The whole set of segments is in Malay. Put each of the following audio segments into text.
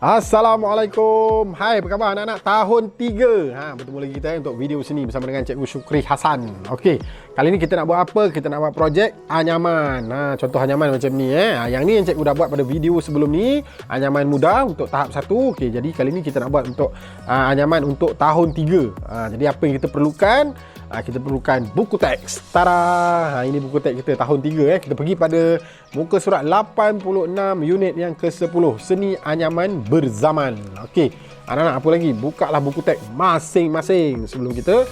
Assalamualaikum. Hai, apa khabar anak-anak tahun 3? Bertemu lagi kita untuk video sini bersama dengan Cikgu Syukri Hasan. Okey, kali ni kita nak buat apa? Kita nak buat projek anyaman. Contoh anyaman macam ni Yang ni yang cikgu dah buat pada video sebelum ni, anyaman mudah untuk tahap 1. Okey, jadi kali ni kita nak buat untuk anyaman untuk tahun 3. Jadi apa yang kita perlukan? Kita perlukan buku teks. Tada! Ini buku teks kita tahun 3 Kita pergi pada muka surat 86 unit yang ke-10, Seni Anyaman Berzaman. Okey, anak-anak apa lagi? Bukalah buku teks masing-masing sebelum kita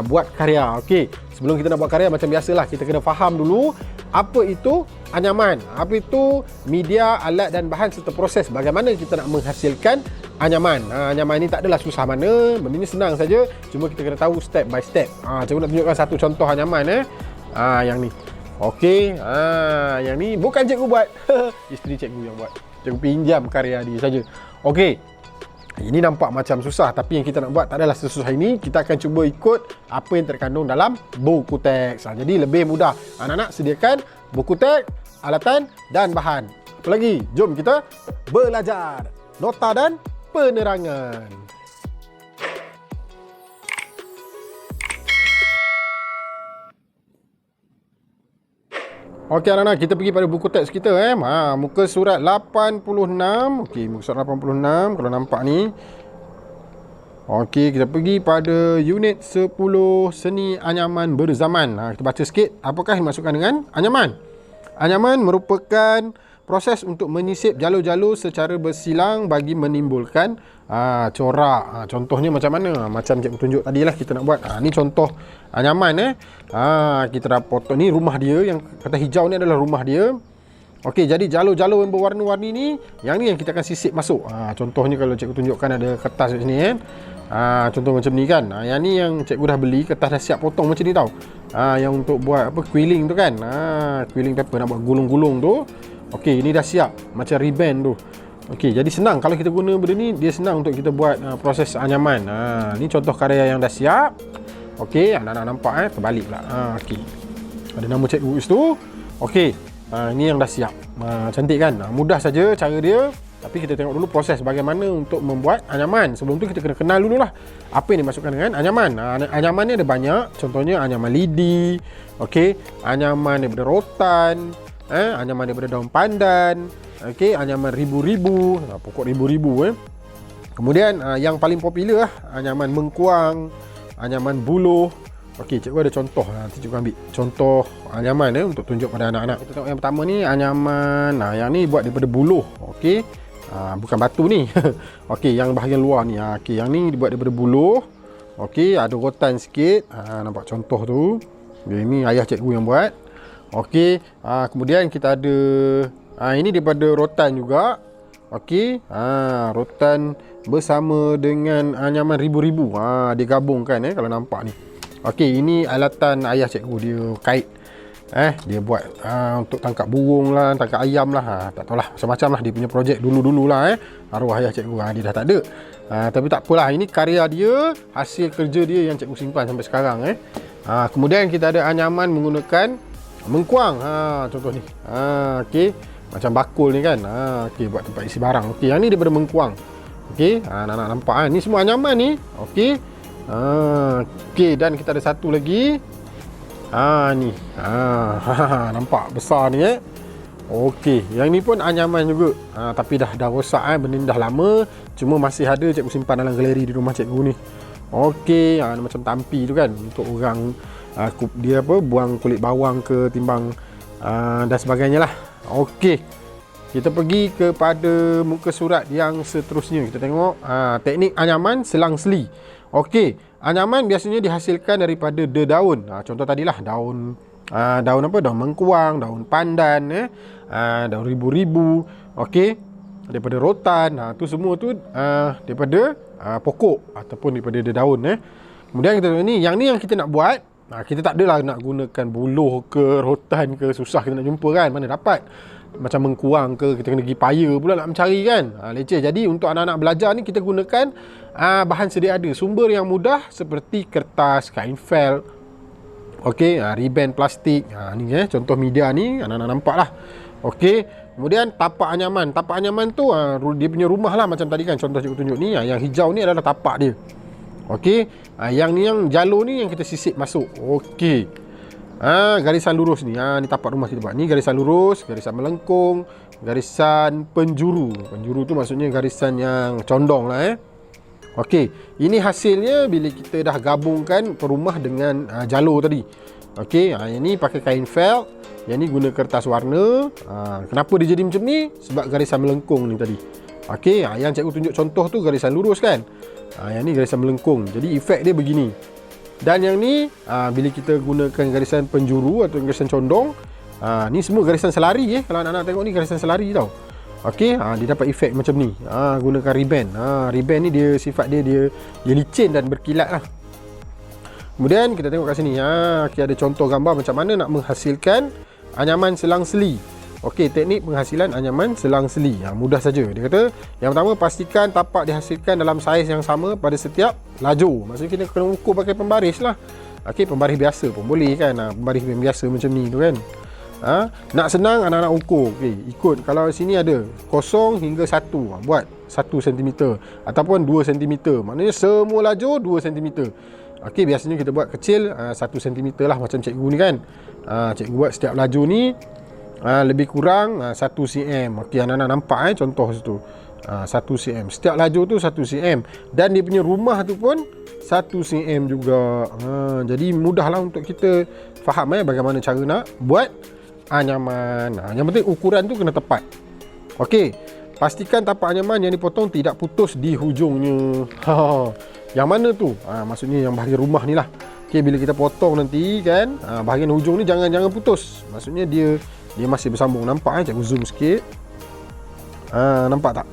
buat karya. Okey, sebelum kita nak buat karya, macam biasalah kita kena faham dulu apa itu anyaman, apa itu media, alat dan bahan serta proses bagaimana kita nak menghasilkan anyaman. Anyaman ini tak adalah susah mana, benda ni senang saja, cuma kita kena tahu step by step. Cikgu nak tunjukkan satu contoh anyaman yang ni. Okey, yang ni bukan cikgu buat. Isteri cikgu yang buat. Cikgu pinjam karya dia saja. Okey. Ini nampak macam susah, tapi yang kita nak buat tak adalah sesusah ini. Kita akan cuba ikut apa yang terkandung dalam buku teks. Jadi lebih mudah. Anak-anak sediakan buku teks, alatan dan bahan. Apa lagi? Jom kita belajar nota dan penerangan. Okey anak-anak, kita pergi pada buku teks kita muka surat 86. Okey, muka surat 86 kalau nampak ni. Okey, kita pergi pada unit 10, Seni Anyaman Berzaman. Kita baca sikit apakah yang dimaksudkan dengan anyaman. Anyaman merupakan proses untuk menyisip jalur-jalur secara bersilang bagi menimbulkan corak. Contohnya macam mana? Macam cikgu tunjuk tadi lah kita nak buat. Ni contoh anyaman kita dah potong. Ni rumah dia, yang kata hijau ni adalah rumah dia. Okey, jadi jalur-jalur yang berwarna-warni ni, yang ni yang kita akan sisip masuk. Contohnya kalau cikgu tunjukkan ada kertas kat sini contoh macam ni kan. Yang ni yang cikgu dah beli, kertas dah siap potong macam ni tau. Yang untuk buat apa, quilling tu kan. Quilling paper nak buat gulung-gulung tu. Okey, ini dah siap macam ribbon tu. Okey, jadi senang kalau kita guna benda ni, dia senang untuk kita buat proses anyaman. Ni contoh karya yang dah siap. Okey, anak-anak nampak terbalik pula. Okey. Ada nama cikgu kat situ. Okey. Ini yang dah siap. Cantik kan? Mudah saja cara dia. Tapi kita tengok dulu proses bagaimana untuk membuat anyaman. Sebelum tu kita kena kenal dululah apa yang dimaksudkan dengan anyaman. Anyaman ni ada banyak. Contohnya anyaman lidi. Okey, anyaman daripada rotan. Anyaman daripada daun pandan. Okey, anyaman ribu-ribu, pokok ribu-ribu. Kemudian yang paling popular anyaman mengkuang, anyaman buluh. Okey, cikgu ada contoh. Nanti cikgu ambil contoh anyaman untuk tunjuk pada anak-anak. Kita tengok yang pertama ni anyaman. Yang ni buat daripada buluh. Okey. Bukan batu ni. Okey, yang bahagian luar ni. Okey, yang ni dibuat daripada buluh. Okey, ada rotan sikit. Nampak contoh tu. Ini ayah cikgu yang buat. Okey, kemudian kita ada ini daripada rotan juga. Okey, rotan bersama dengan anyaman ribu-ribu. Dia gabungkan kalau nampak ni. Okey, ini alatan ayah cikgu, dia kait. Dia buat untuk tangkap burung lah, tangkap ayam lah. Tak tahulah, macam-macam lah dia punya projek dulu-dulu lah. Arwah ayah cikgu, dia dah tak ada. Tapi tak apalah, ini karya dia, hasil kerja dia yang cikgu simpan sampai sekarang. Kemudian kita ada anyaman menggunakan mengkuang. Contoh ni. Okey, macam bakul ni kan. Okey, buat tempat isi barang. Okey, yang ni daripada mengkuang. Okey, anak-anak nampak ni semua anyaman ni. Okey. Okey, dan kita ada satu lagi. Ni. Nampak besar ni Okey, yang ni pun anyaman juga. Tapi dah rosak benda ni dah lama, cuma masih ada cikgu simpan dalam galeri di rumah cikgu ni. Okey, macam tampi tu kan, untuk orang dia buang kulit bawang ke timbang dan sebagainya lah. Okey, kita pergi kepada muka surat yang seterusnya. Kita tengok teknik anyaman selang-seli. Okey, anyaman biasanya dihasilkan daripada daun. Contoh tadilah daun apa? Daun mengkuang, daun pandan, daun ribu-ribu. Okey, daripada rotan. Tu semua tu daripada pokok ataupun daripada daun. Kemudian kita tengok ni, yang ni yang kita nak buat. Kita tak adalah nak gunakan buluh ke rotan ke, susah kita nak jumpa kan, mana dapat. Macam mengkuang ke, kita kena pergi paya pula nak mencari kan. Leceh. Jadi untuk anak-anak belajar ni kita gunakan bahan sedia ada, sumber yang mudah seperti kertas, kain felt, okey, ribbon plastik. Ni contoh media ni anak-anak nampak lah. Okey, Kemudian tapak anyaman. Tapak anyaman tu dia punya rumah lah, macam tadi kan contoh cikgu tunjuk ni. Yang hijau ni adalah tapak dia. Okey. Yang ni, yang jalur ni yang kita sisip masuk. Okey. Garisan lurus ni. Ni tapak rumah kita buat. Ni garisan lurus, garisan melengkung, garisan penjuru. Penjuru tu maksudnya garisan yang condong lah. Okey. Ini hasilnya bila kita dah gabungkan perumah dengan jalur tadi. Okey. Yang ni pakai kain felt. Yang ni guna kertas warna. Kenapa dia jadi macam ni? Sebab garisan melengkung ni tadi. Okey, yang cikgu tunjuk contoh tu garisan lurus kan. Yang ni garisan melengkung. Jadi efek dia begini. Dan yang ni bila kita gunakan garisan penjuru atau garisan condong, ni semua garisan selari Kalau anak-anak tengok ni garisan selari tau. Okey, dia dapat efek macam ni. Gunakan ribbon. Ribbon ni dia sifat dia licin dan berkilat lah. Kemudian kita tengok kat sini. Okay, ada contoh gambar macam mana nak menghasilkan anyaman selang-seli. Okey, teknik penghasilan anyaman selang-seli. Mudah saja. Dia kata, yang pertama pastikan tapak dihasilkan dalam saiz yang sama pada setiap lajur. Maksudnya kita kena ukur pakai pembaris lah. Okey, pembaris biasa pun boleh kan. Pembaris yang biasa macam ni tu kan. Nak senang anak-anak ukur. Okey, ikut kalau sini ada 0 hingga 1. Buat 1 cm ataupun 2 cm. Maknanya semua lajur 2 cm. Okey, biasanya kita buat kecil 1 cm lah macam cikgu ni kan. Cikgu buat setiap laju ni lebih kurang 1 cm. Okey, anak-anak nampak contoh situ. 1 cm. Setiap laju tu 1 cm. Dan dia punya rumah tu pun 1 cm juga. Jadi mudahlah untuk kita faham bagaimana cara nak buat anyaman. Yang penting ukuran tu kena tepat. Okey, pastikan tapak anyaman yang dipotong tidak putus di hujungnya. Yang mana tu? Maksudnya yang bahagian rumah ni lah. Okay, bila kita potong nanti kan, bahagian hujung ni jangan putus. Maksudnya dia masih bersambung. Nampak cikgu zoom sikit. Nampak tak?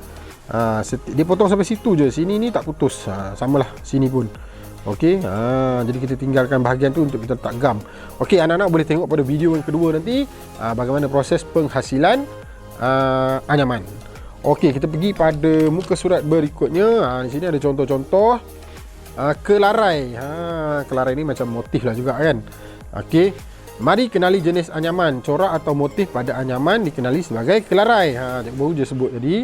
Dia potong sampai situ je. Sini ni tak putus. Samalah sini pun. Okey, jadi kita tinggalkan bahagian tu untuk kita letak gam. Okey, anak-anak boleh tengok pada video yang kedua nanti bagaimana proses penghasilan anyaman. Okey, kita pergi pada muka surat berikutnya. Di sini ada contoh-contoh kelarai. Kelarai ni macam motif lah juga kan. Okey, mari kenali jenis anyaman. Corak atau motif pada anyaman dikenali sebagai kelarai. Cikgu baru je sebut tadi.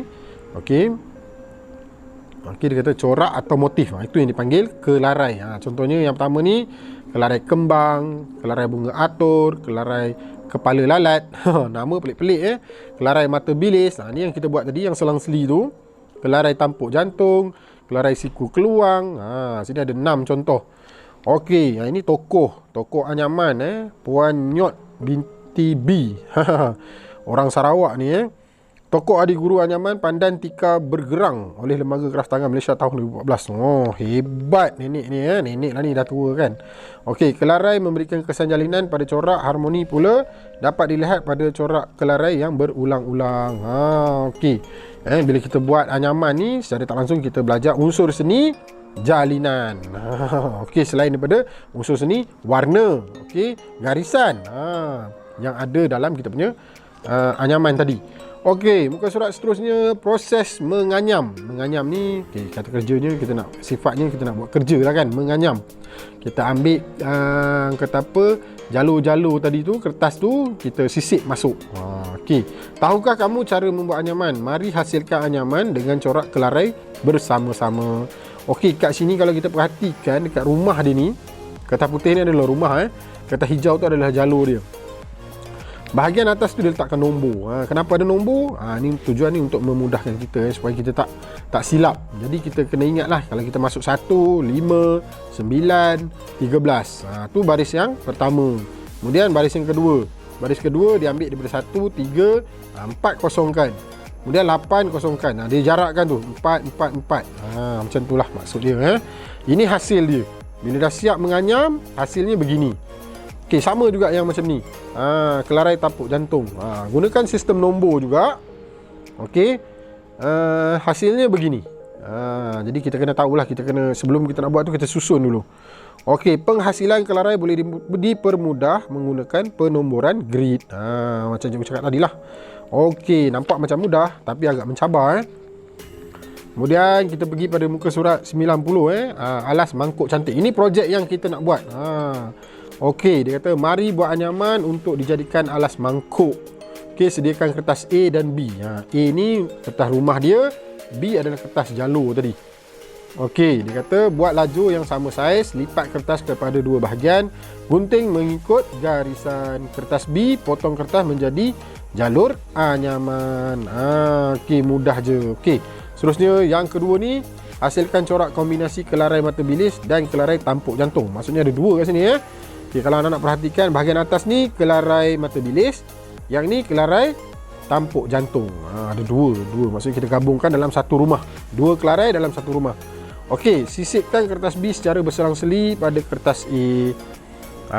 Okey, dia kata corak atau motif. Itu yang dipanggil kelarai. Contohnya yang pertama ni kelarai kembang, kelarai bunga atur, kelarai kepala lalat. Nama pelik-pelik Kelarai mata bilis. Ni yang kita buat tadi yang selang-seli tu. Kelarai tampuk jantung, kelarai siku keluang. Sini ada 6 contoh. Okey, ini tokoh anyaman Puan Nyot binti B. Orang Sarawak ni Tokoh adik guru anyaman Pandan Tika Bergerang oleh Lembaga Kraf Tangan Malaysia tahun 2014. Hebat nenek ni Nenek lah ni dah tua kan. Okey, kelarai memberikan kesan jalinan pada corak harmoni pula dapat dilihat pada corak kelarai yang berulang-ulang. Okey. Bila kita buat anyaman ni secara tak langsung kita belajar unsur seni jalinan. Okey, selain daripada unsur seni warna, okey, garisan yang ada dalam kita punya anyaman tadi. Okey, muka surat seterusnya proses menganyam. Menganyam ni kata kerjanya kita nak sifatnya kita nak buat kerja lah kan, menganyam. Kita ambil kata apa jalur-jalur tadi tu, kertas tu kita sisip masuk. Okey. Tahukah kamu cara membuat anyaman? Mari hasilkan anyaman dengan corak kelarai bersama-sama. Okey, kat sini kalau kita perhatikan dekat rumah dia ni, kertas putih ni adalah rumah kertas hijau tu adalah jalur dia. Bahagian atas tu dia letakkan nombor. Kenapa ada nombor? Ni tujuan ni untuk memudahkan kita supaya kita tak silap. Jadi kita kena ingatlah kalau kita masuk 1, 5, 9, 13. Tu baris yang pertama. Kemudian baris yang kedua. Baris kedua dia ambil daripada 1, 3, 4 kosongkan. Kemudian 8 kosongkan. Dia jarakkan tu 4, 4, 4. Macam itulah maksud dia. Ini hasil dia. Bila dah siap menganyam, hasilnya begini. Okey, sama juga yang macam ni. Kelarai tampuk jantung. Gunakan sistem nombor juga. Okey. Hasilnya begini. Jadi kita kena tahulah, kita kena sebelum kita nak buat tu kita susun dulu. Okey, penghasilan kelarai boleh dipermudah menggunakan penomboran grid. Macam cikgu cakap tadi lah. Okey, nampak macam mudah tapi agak mencabar Kemudian kita pergi pada muka surat 90 alas mangkuk cantik. Ini projek yang kita nak buat. Okey, dia kata mari buat anyaman untuk dijadikan alas mangkuk. Okey, sediakan kertas A dan B. A ni kertas rumah dia, B adalah kertas jalur tadi. Okey, dia kata buat lajur yang sama saiz, lipat kertas kepada dua bahagian, gunting mengikut garisan kertas B, potong kertas menjadi jalur anyaman. Okey, mudah je. Okey, seterusnya yang kedua ni, hasilkan corak kombinasi kelarai mata bilis dan kelarai tampuk jantung. Maksudnya ada dua kat sini ya. Okey, kalau anda nak perhatikan bahagian atas ni kelarai mata bilis, yang ni kelarai tampuk jantung. Ada dua. Maksudnya kita gabungkan dalam satu rumah. Dua kelarai dalam satu rumah. Okey, sisipkan kertas B secara berselang-seli pada kertas A.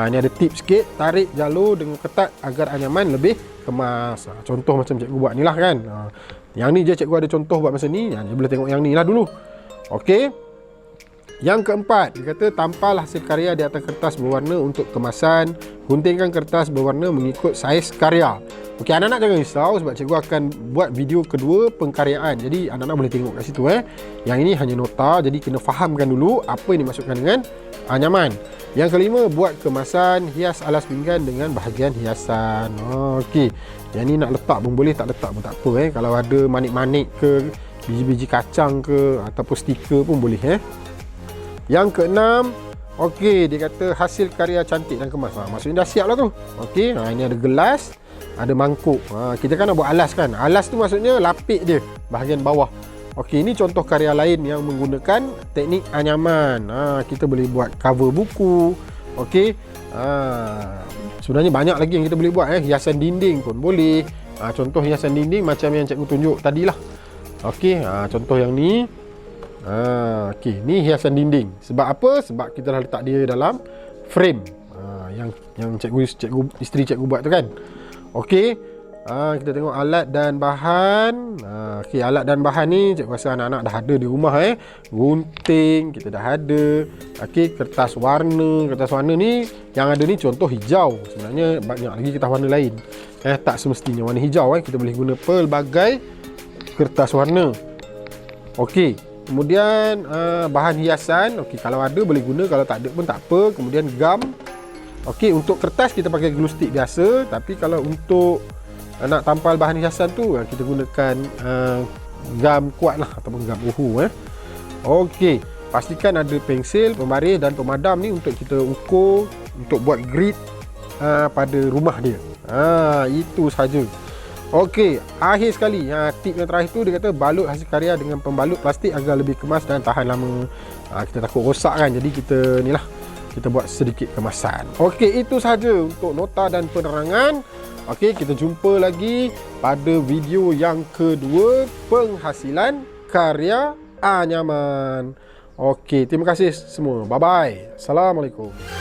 Ni ada tips sikit, tarik jalur dengan ketat agar anyaman lebih kemas. Contoh macam cikgu buat ni lah kan. Yang ni je cikgu ada contoh buat masa ni. Dia boleh tengok yang ni lah dulu. Okey. Yang keempat, dia kata tampal hasil karya di atas kertas berwarna untuk kemasan. Guntingkan kertas berwarna mengikut saiz karya. Okey, anak-anak jangan risau sebab cikgu akan buat video kedua pengkaryaan. Jadi anak-anak boleh tengok kat situ Yang ini hanya nota, jadi kena fahamkan dulu apa yang dimaksudkan dengan anyaman. Yang kelima, buat kemasan, hias alas pinggan dengan bahagian hiasan. Okey. Yang ni nak letak pun boleh, tak letak pun tak apa Kalau ada manik-manik ke, biji-biji kacang ke ataupun stiker pun boleh Yang keenam, okey, dia kata hasil karya cantik dan kemas. Maksudnya dah siap lah tu. Okey, ini ada gelas, ada mangkuk. Kita kan nak buat alas kan. Alas tu maksudnya lapik dia bahagian bawah. Okey, ini contoh karya lain yang menggunakan teknik anyaman. Kita boleh buat cover buku. Okey. Sebenarnya banyak lagi yang kita boleh buat hiasan dinding pun boleh. Contoh hiasan dinding macam yang cikgu tunjuk tadilah. Okey, contoh yang ni. Okey, ni hiasan dinding. Sebab apa? Sebab kita dah letak dia dalam frame. Yang cikgu isteri cikgu buat tu kan. Okey. Kita tengok alat dan bahan. Okey, alat dan bahan ni cikgu rasa anak-anak dah ada di rumah Gunting kita dah ada. Okey, kertas warna. Kertas warna ni yang ada ni contoh hijau. Sebenarnya banyak lagi kertas warna lain. Tak semestinya warna hijau Kita boleh guna pelbagai kertas warna. Okey. Kemudian bahan hiasan, okey, kalau ada boleh guna, kalau tak ada pun tak apa. Kemudian gam. Okey, untuk kertas kita pakai glue stick biasa, tapi kalau untuk nak tampal bahan hiasan tu kita gunakan gam kuat lah ataupun gam uhu Okey, pastikan ada pensil, pembaris dan pemadam ni untuk kita ukur untuk buat grid pada rumah dia. Itu saja. Okey, akhir sekali tip yang terakhir tu dia kata balut hasil karya dengan pembalut plastik agar lebih kemas dan tahan lama. Kita takut rosak kan, jadi kita ni lah, kita buat sedikit kemasan. Okey, itu saja untuk nota dan penerangan. Okey, kita jumpa lagi pada video yang kedua, penghasilan karya anyaman. Okey, terima kasih semua. Bye bye. Assalamualaikum.